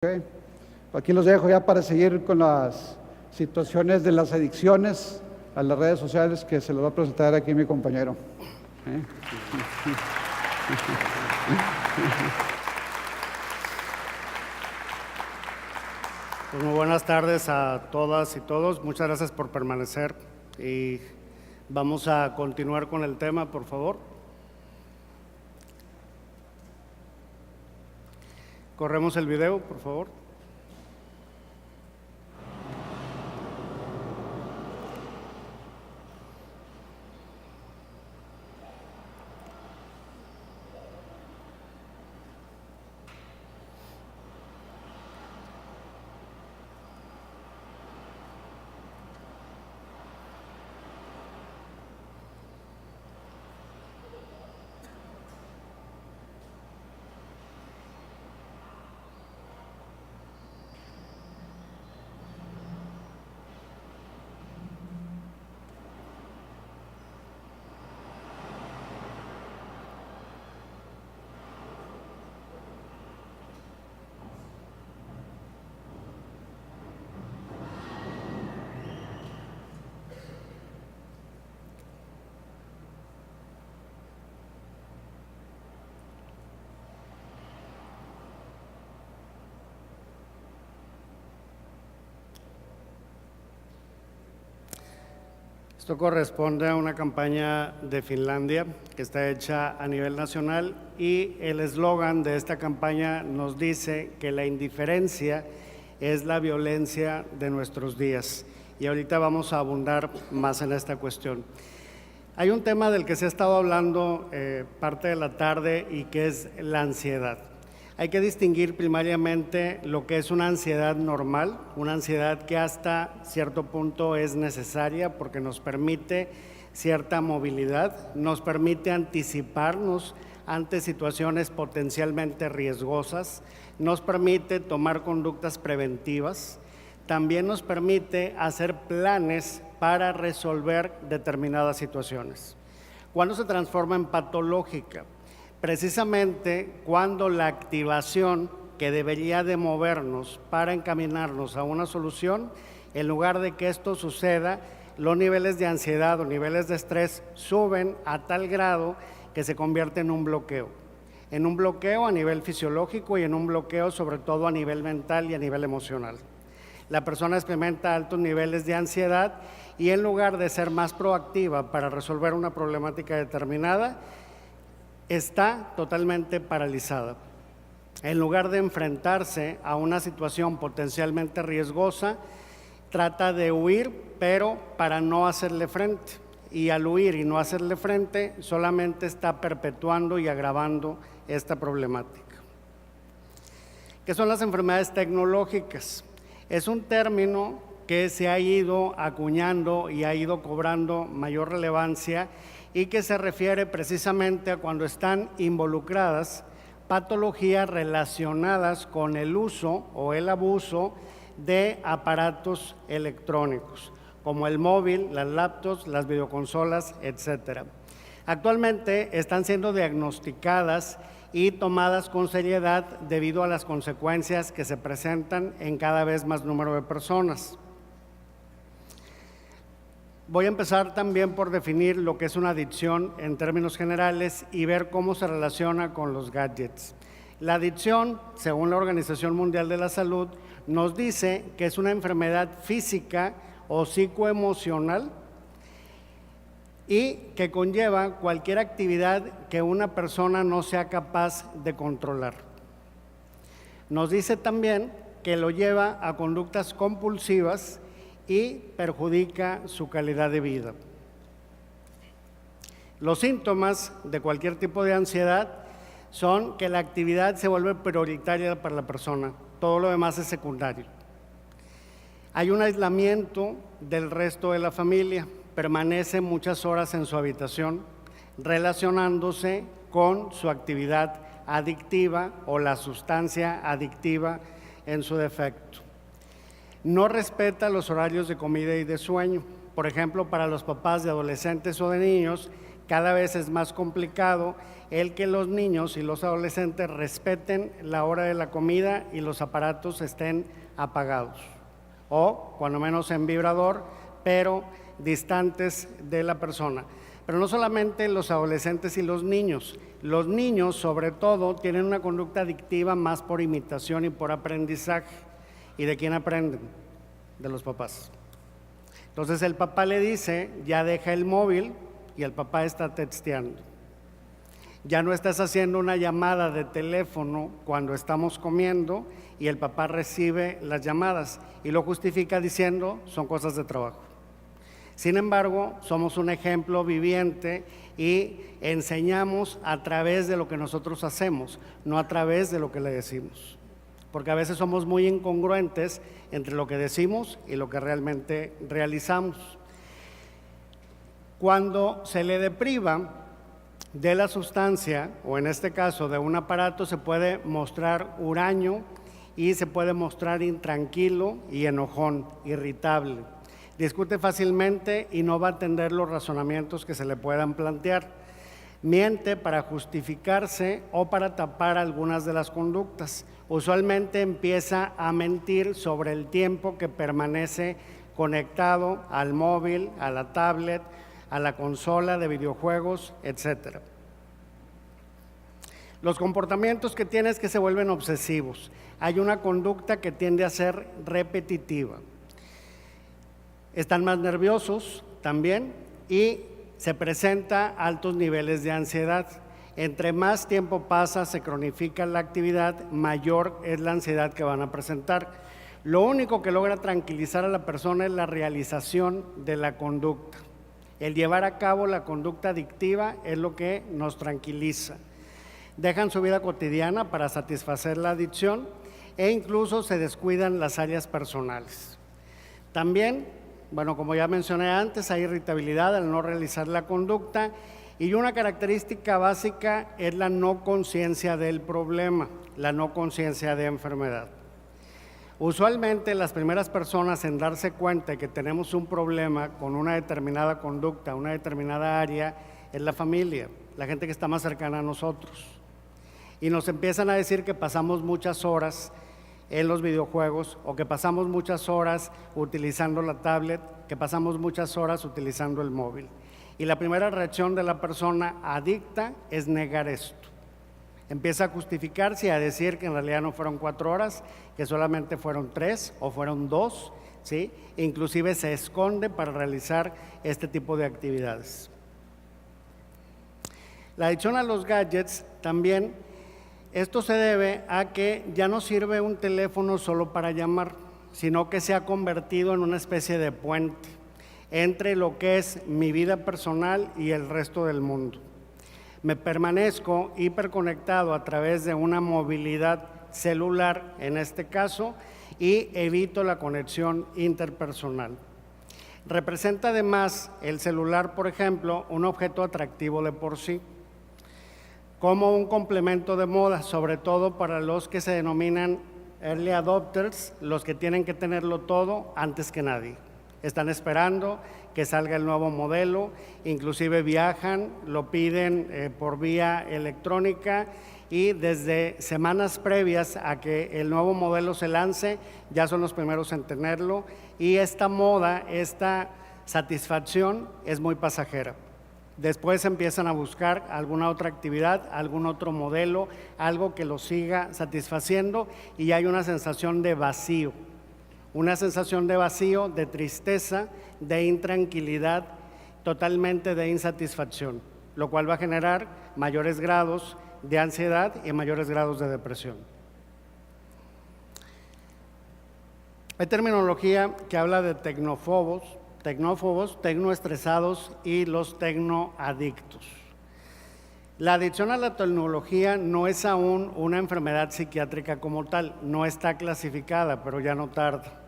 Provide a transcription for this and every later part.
Ok. Aquí los dejo ya para seguir con las situaciones de las adicciones a las redes sociales que se los va a presentar aquí mi compañero. Pues muy buenas tardes a todas y todos. Muchas gracias por permanecer y vamos a continuar con el tema, por favor. Corremos el video, por favor. Esto corresponde a una campaña de Finlandia que está hecha a nivel nacional y el eslogan de esta campaña nos dice que la indiferencia es la violencia de nuestros días. Y ahorita vamos a abundar más en esta cuestión. Hay un tema del que se ha estado hablando parte de la tarde y que es la ansiedad. Hay que distinguir primariamente lo que es una ansiedad normal, una ansiedad que hasta cierto punto es necesaria porque nos permite cierta movilidad, nos permite anticiparnos ante situaciones potencialmente riesgosas, nos permite tomar conductas preventivas, también nos permite hacer planes para resolver determinadas situaciones. ¿Cuándo se transforma en patológica? Precisamente cuando la activación que debería de movernos para encaminarnos a una solución, en lugar de que esto suceda, los niveles de ansiedad o niveles de estrés suben a tal grado que se convierte en un bloqueo a nivel fisiológico y en un bloqueo sobre todo a nivel mental y a nivel emocional. La persona experimenta altos niveles de ansiedad y en lugar de ser más proactiva para resolver una problemática determinada, está totalmente paralizada. En lugar de enfrentarse a una situación potencialmente riesgosa, trata de huir, pero para no hacerle frente. Y al huir y no hacerle frente, solamente está perpetuando y agravando esta problemática. ¿Qué son las enfermedades tecnológicas? Es un término que se ha ido acuñando y ha ido cobrando mayor relevancia y que se refiere precisamente a cuando están involucradas patologías relacionadas con el uso o el abuso de aparatos electrónicos, como el móvil, las laptops, las videoconsolas, etcétera. Actualmente están siendo diagnosticadas y tomadas con seriedad debido a las consecuencias que se presentan en cada vez más número de personas. Voy a empezar también por definir lo que es una adicción en términos generales y ver cómo se relaciona con los gadgets. La adicción, según la Organización Mundial de la Salud, nos dice que es una enfermedad física o psicoemocional y que conlleva cualquier actividad que una persona no sea capaz de controlar. Nos dice también que lo lleva a conductas compulsivas y perjudica su calidad de vida. Los síntomas de cualquier tipo de ansiedad son que la actividad se vuelve prioritaria para la persona, todo lo demás es secundario. Hay un aislamiento del resto de la familia, permanece muchas horas en su habitación, relacionándose con su actividad adictiva o la sustancia adictiva en su defecto. No respeta los horarios de comida y de sueño. Por ejemplo, para los papás de adolescentes o de niños cada vez es más complicado el que los niños y los adolescentes respeten la hora de la comida y los aparatos estén apagados o cuando menos en vibrador, pero distantes de la persona. Pero no solamente los adolescentes y los niños sobre todo tienen una conducta adictiva más por imitación y por aprendizaje. ¿Y de quién aprenden? De los papás. Entonces el papá le dice, ya deja el móvil, y el papá está texteando. Ya no estás haciendo una llamada de teléfono cuando estamos comiendo y el papá recibe las llamadas y lo justifica diciendo son cosas de trabajo. Sin embargo, somos un ejemplo viviente y enseñamos a través de lo que nosotros hacemos, no a través de lo que le decimos. Porque a veces somos muy incongruentes entre lo que decimos y lo que realmente realizamos. Cuando se le depriva de la sustancia, o en este caso de un aparato, se puede mostrar huraño y se puede mostrar intranquilo y enojón, irritable. Discute fácilmente y no va a atender los razonamientos que se le puedan plantear. Miente para justificarse o para tapar algunas de las conductas. Usualmente empieza a mentir sobre el tiempo que permanece conectado al móvil, a la tablet, a la consola de videojuegos, etc. Los comportamientos que tiene es que se vuelven obsesivos. Hay una conducta que tiende a ser repetitiva. Están más nerviosos también y se presenta altos niveles de ansiedad. Entre más tiempo pasa, se cronifica la actividad, mayor es la ansiedad que van a presentar. Lo único que logra tranquilizar a la persona es la realización de la conducta. El llevar a cabo la conducta adictiva es lo que nos tranquiliza. Dejan su vida cotidiana para satisfacer la adicción e incluso se descuidan las áreas personales. También, como ya mencioné antes, hay irritabilidad al no realizar la conducta y una característica básica es la no conciencia del problema, la no conciencia de enfermedad. Usualmente las primeras personas en darse cuenta de que tenemos un problema con una determinada conducta, una determinada área, es la familia, la gente que está más cercana a nosotros. Y nos empiezan a decir que pasamos muchas horas en los videojuegos o que pasamos muchas horas utilizando la tablet, que pasamos muchas horas utilizando el móvil. Y la primera reacción de la persona adicta es negar esto. Empieza a justificarse y a decir que en realidad no fueron 4 horas, que solamente fueron 3 o fueron 2, ¿sí? Inclusive se esconde para realizar este tipo de actividades. La adicción a los gadgets también, esto se debe a que ya no sirve un teléfono solo para llamar, sino que se ha convertido en una especie de puente entre lo que es mi vida personal y el resto del mundo. Me permanezco hiperconectado a través de una movilidad celular, en este caso, y evito la conexión interpersonal. Representa además el celular, por ejemplo, un objeto atractivo de por sí, como un complemento de moda, sobre todo para los que se denominan early adopters, los que tienen que tenerlo todo antes que nadie. Están esperando que salga el nuevo modelo, inclusive viajan, lo piden por vía electrónica y desde semanas previas a que el nuevo modelo se lance, ya son los primeros en tenerlo y esta moda, esta satisfacción es muy pasajera. Después empiezan a buscar alguna otra actividad, algún otro modelo, algo que los siga satisfaciendo y hay una sensación de vacío. Una sensación de vacío, de tristeza, de intranquilidad, totalmente de insatisfacción, lo cual va a generar mayores grados de ansiedad y mayores grados de depresión. Hay terminología que habla de tecnófobos, tecnoestresados y los tecnoadictos. La adicción a la tecnología no es aún una enfermedad psiquiátrica como tal, no está clasificada, pero ya no tarda.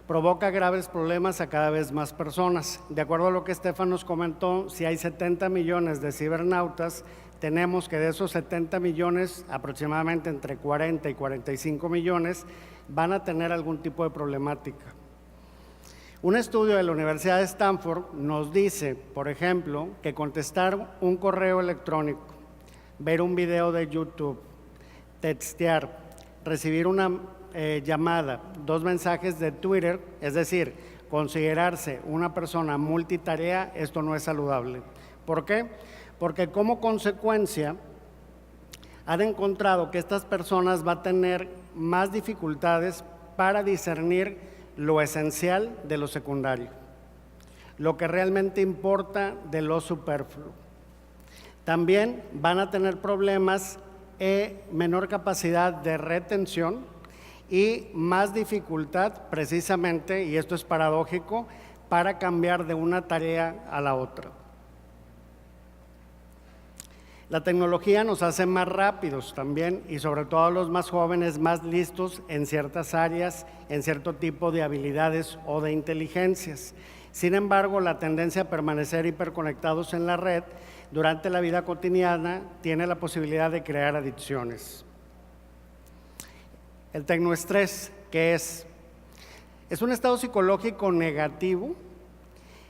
Provoca graves problemas a cada vez más personas. De acuerdo a lo que Estefan nos comentó, si hay 70 millones de cibernautas, tenemos que de esos 70 millones, aproximadamente entre 40 y 45 millones, van a tener algún tipo de problemática. Un estudio de la Universidad de Stanford nos dice, por ejemplo, que contestar un correo electrónico, ver un video de YouTube, textear, recibir una llamada, 2 mensajes de Twitter, es decir, considerarse una persona multitarea, esto no es saludable. ¿Por qué? Porque como consecuencia han encontrado que estas personas van a tener más dificultades para discernir lo esencial de lo secundario, lo que realmente importa de lo superfluo. También van a tener problemas, menor capacidad de retención y más dificultad precisamente, y esto es paradójico, para cambiar de una tarea a la otra. La tecnología nos hace más rápidos también y sobre todo los más jóvenes más listos en ciertas áreas, en cierto tipo de habilidades o de inteligencias. Sin embargo, la tendencia a permanecer hiperconectados en la red durante la vida cotidiana tiene la posibilidad de crear adicciones. El tecnoestrés, ¿qué es? Es un estado psicológico negativo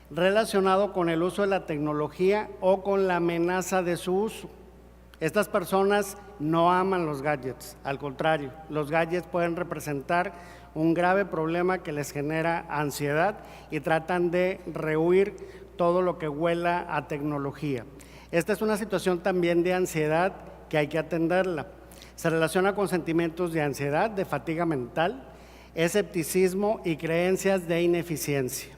relacionado con el uso de la tecnología o con la amenaza de su uso. Estas personas no aman los gadgets, al contrario, los gadgets pueden representar un grave problema que les genera ansiedad y tratan de rehuir todo lo que huela a tecnología. Esta es una situación también de ansiedad que hay que atenderla. Se relaciona con sentimientos de ansiedad, de fatiga mental, escepticismo y creencias de ineficiencia.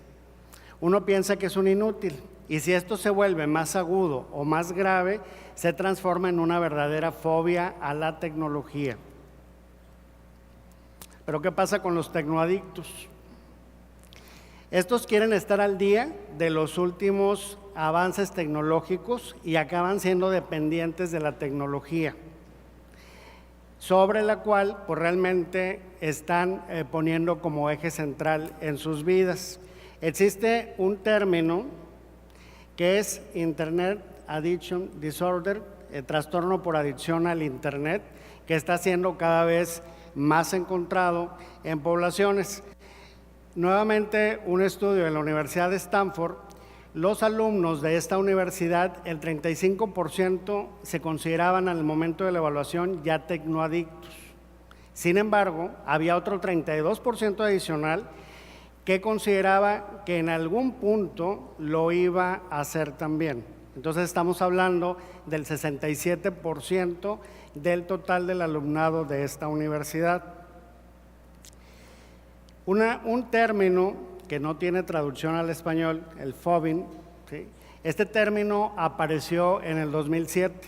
Uno piensa que es un inútil y si esto se vuelve más agudo o más grave, se transforma en una verdadera fobia a la tecnología. Pero ¿qué pasa con los tecnoadictos? Estos quieren estar al día de los últimos avances tecnológicos y acaban siendo dependientes de la tecnología, sobre la cual pues, realmente están poniendo como eje central en sus vidas. Existe un término que es Internet Addiction Disorder, el trastorno por adicción al Internet, que está siendo cada vez más encontrado en poblaciones. Nuevamente, un estudio de la Universidad de Stanford, los alumnos de esta universidad, el 35% se consideraban al momento de la evaluación ya tecnoadictos. Sin embargo, había otro 32% adicional que consideraba que en algún punto lo iba a hacer también. Entonces estamos hablando del 67% del total del alumnado de esta universidad. Un término que no tiene traducción al español, el fobbing, ¿sí? Este término apareció en el 2007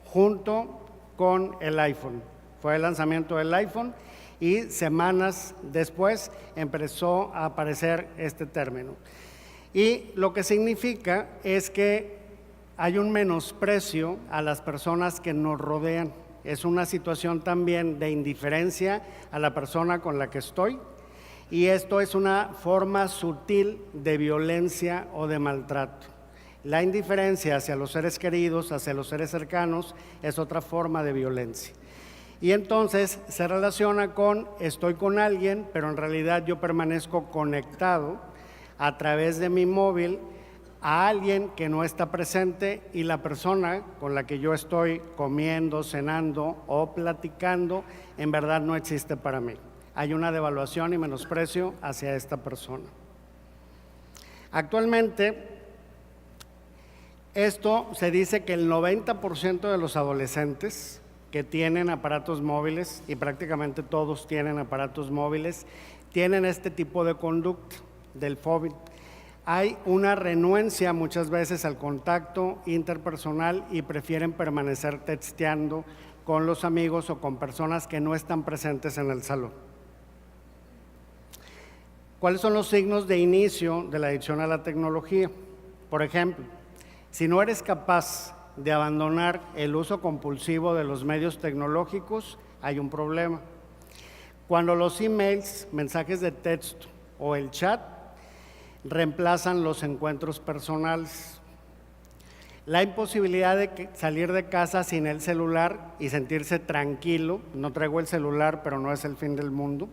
junto con el iPhone. Fue el lanzamiento del iPhone y semanas después empezó a aparecer este término. Y lo que significa es que hay un menosprecio a las personas que nos rodean. Es una situación también de indiferencia a la persona con la que estoy y esto es una forma sutil de violencia o de maltrato. La indiferencia hacia los seres queridos, hacia los seres cercanos, es otra forma de violencia. Y entonces se relaciona con estoy con alguien, pero en realidad yo permanezco conectado a través de mi móvil a alguien que no está presente y la persona con la que yo estoy comiendo, cenando o platicando en verdad no existe para mí. Hay una devaluación y menosprecio hacia esta persona. Actualmente, esto se dice que el 90% de los adolescentes que tienen aparatos móviles, y prácticamente todos tienen aparatos móviles, tienen este tipo de conducta del fobbing. Hay una renuencia muchas veces al contacto interpersonal y prefieren permanecer texteando con los amigos o con personas que no están presentes en el salón. ¿Cuáles son los signos de inicio de la adicción a la tecnología? Por ejemplo, si no eres capaz de abandonar el uso compulsivo de los medios tecnológicos, hay un problema. Cuando los emails, mensajes de texto o el chat reemplazan los encuentros personales. La imposibilidad de salir de casa sin el celular y sentirse tranquilo, no traigo el celular, pero no es el fin del mundo.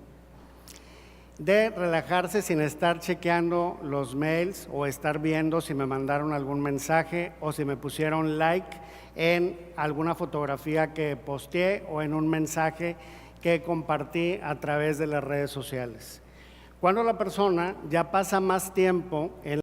de relajarse sin estar chequeando los mails o estar viendo si me mandaron algún mensaje o si me pusieron like en alguna fotografía que posteé o en un mensaje que compartí a través de las redes sociales. Cuando la persona ya pasa más tiempo en